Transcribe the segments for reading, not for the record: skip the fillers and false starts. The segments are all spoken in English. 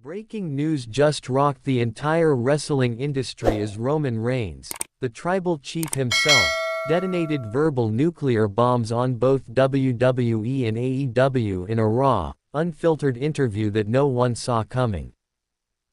Breaking news just rocked the entire wrestling industry as Roman Reigns, the tribal chief himself, detonated verbal nuclear bombs on both WWE and AEW in a raw, unfiltered interview that no one saw coming.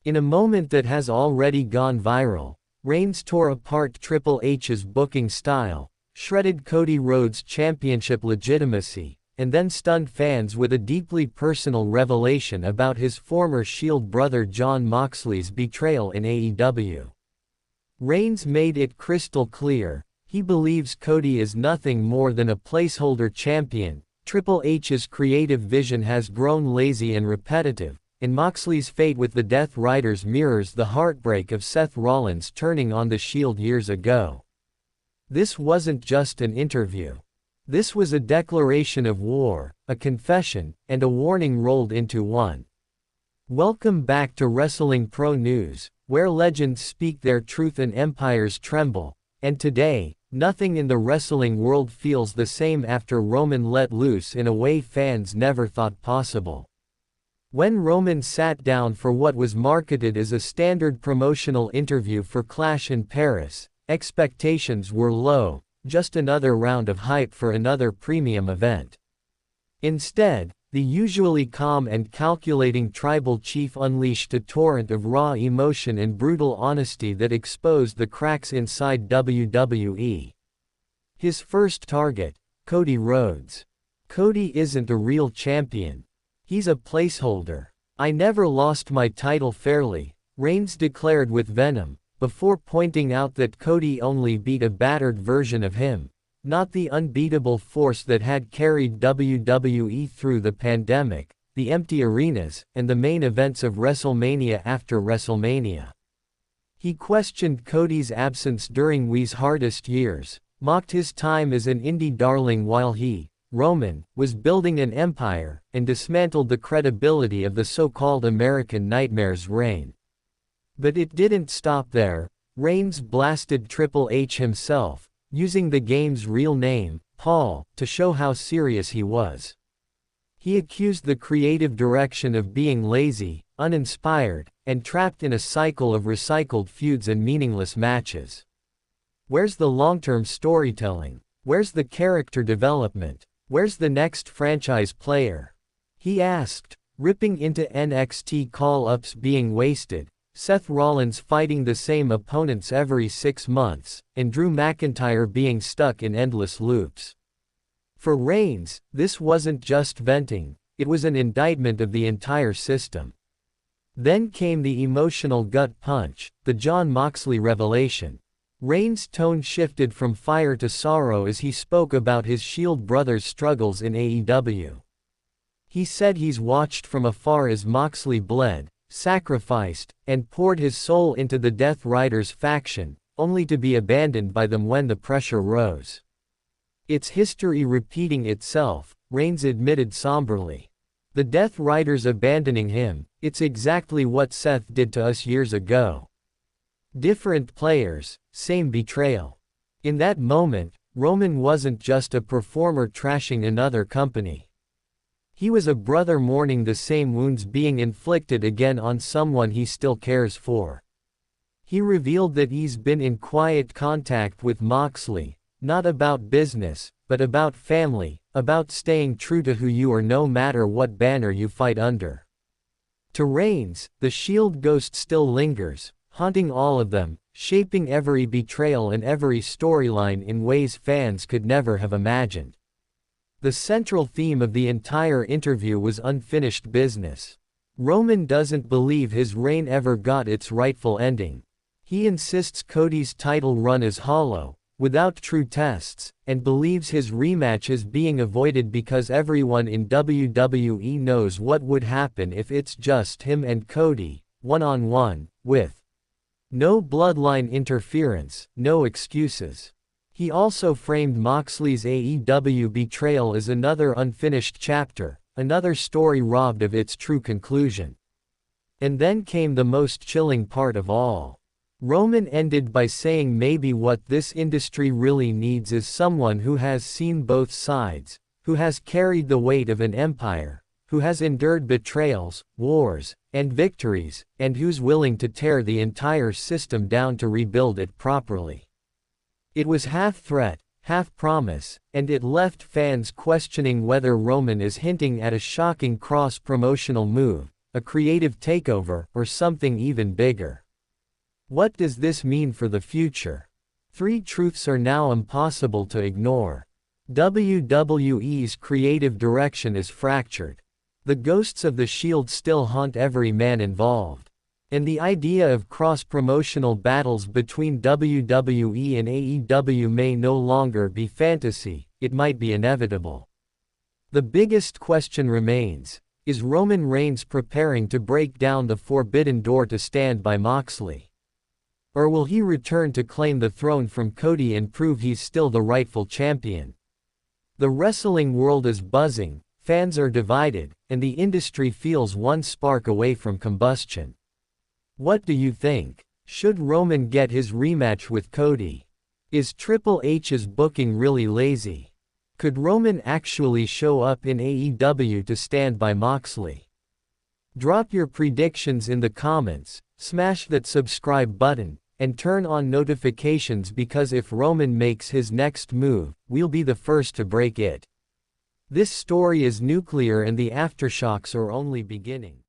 In a moment that has already gone viral, Reigns tore apart Triple H's booking style, shredded Cody Rhodes' championship legitimacy, and then stunned fans with a deeply personal revelation about his former Shield brother Jon Moxley's betrayal in AEW. Reigns made it crystal clear, he believes Cody is nothing more than a placeholder champion. Triple H's creative vision has grown lazy and repetitive, and Moxley's fate with the Death Riders mirrors the heartbreak of Seth Rollins turning on the Shield years ago. This wasn't just an interview. This was a declaration of war, a confession, and a warning rolled into one. Welcome back to Wrestling Pro News, where legends speak their truth and empires tremble, and today, nothing in the wrestling world feels the same after Roman let loose in a way fans never thought possible. When Roman sat down for what was marketed as a standard promotional interview for Clash in Paris, expectations were low. Just another round of hype for another premium event. Instead, the usually calm and calculating tribal chief unleashed a torrent of raw emotion and brutal honesty that exposed the cracks inside WWE. His first target, Cody Rhodes. Cody isn't a real champion. He's a placeholder. I never lost my title fairly, Reigns declared with venom, before pointing out that Cody only beat a battered version of him, not the unbeatable force that had carried WWE through the pandemic, the empty arenas, and the main events of WrestleMania after WrestleMania. He questioned Cody's absence during Wee's hardest years, mocked his time as an indie darling while he, Roman, was building an empire, and dismantled the credibility of the so-called American Nightmare's reign. But it didn't stop there. Reigns blasted Triple H himself, using the game's real name, Paul, to show how serious he was. He accused the creative direction of being lazy, uninspired, and trapped in a cycle of recycled feuds and meaningless matches. Where's the long-term storytelling? Where's the character development? Where's the next franchise player? He asked, ripping into NXT call-ups being wasted, Seth Rollins fighting the same opponents every 6 months, and Drew McIntyre being stuck in endless loops. For Reigns, this wasn't just venting, it was an indictment of the entire system. Then came the emotional gut punch, the Jon Moxley revelation. Reigns' tone shifted from fire to sorrow as he spoke about his Shield brothers' struggles in AEW. He said he's watched from afar as Moxley bled, sacrificed, and poured his soul into the Death Riders faction, only to be abandoned by them when the pressure rose. It's history repeating itself, Reigns admitted somberly. The Death Riders abandoning him, it's exactly what Seth did to us years ago. Different players, same betrayal. In that moment, Roman wasn't just a performer trashing another company. He was a brother mourning the same wounds being inflicted again on someone he still cares for. He revealed that he's been in quiet contact with Moxley, not about business, but about family, about staying true to who you are no matter what banner you fight under. To Reigns, the Shield ghost still lingers, haunting all of them, shaping every betrayal and every storyline in ways fans could never have imagined. The central theme of the entire interview was unfinished business. Roman doesn't believe his reign ever got its rightful ending. He insists Cody's title run is hollow, without true tests, and believes his rematch is being avoided because everyone in WWE knows what would happen if it's just him and Cody, one-on-one, with no bloodline interference, no excuses. He also framed Moxley's AEW betrayal as another unfinished chapter, another story robbed of its true conclusion. And then came the most chilling part of all. Roman ended by saying maybe what this industry really needs is someone who has seen both sides, who has carried the weight of an empire, who has endured betrayals, wars, and victories, and who's willing to tear the entire system down to rebuild it properly. It was half threat, half promise, and it left fans questioning whether Roman is hinting at a shocking cross-promotional move, a creative takeover, or something even bigger. What does this mean for the future? Three truths are now impossible to ignore. WWE's creative direction is fractured. The ghosts of the Shield still haunt every man involved. And the idea of cross-promotional battles between WWE and AEW may no longer be fantasy, it might be inevitable. The biggest question remains, is Roman Reigns preparing to break down the forbidden door to stand by Moxley? Or will he return to claim the throne from Cody and prove he's still the rightful champion? The wrestling world is buzzing, fans are divided, and the industry feels one spark away from combustion. What do you think? Should Roman get his rematch with Cody? Is Triple H's booking really lazy? Could Roman actually show up in AEW to stand by Moxley? Drop your predictions in the comments, smash that subscribe button, and turn on notifications because if Roman makes his next move, we'll be the first to break it. This story is nuclear and the aftershocks are only beginning.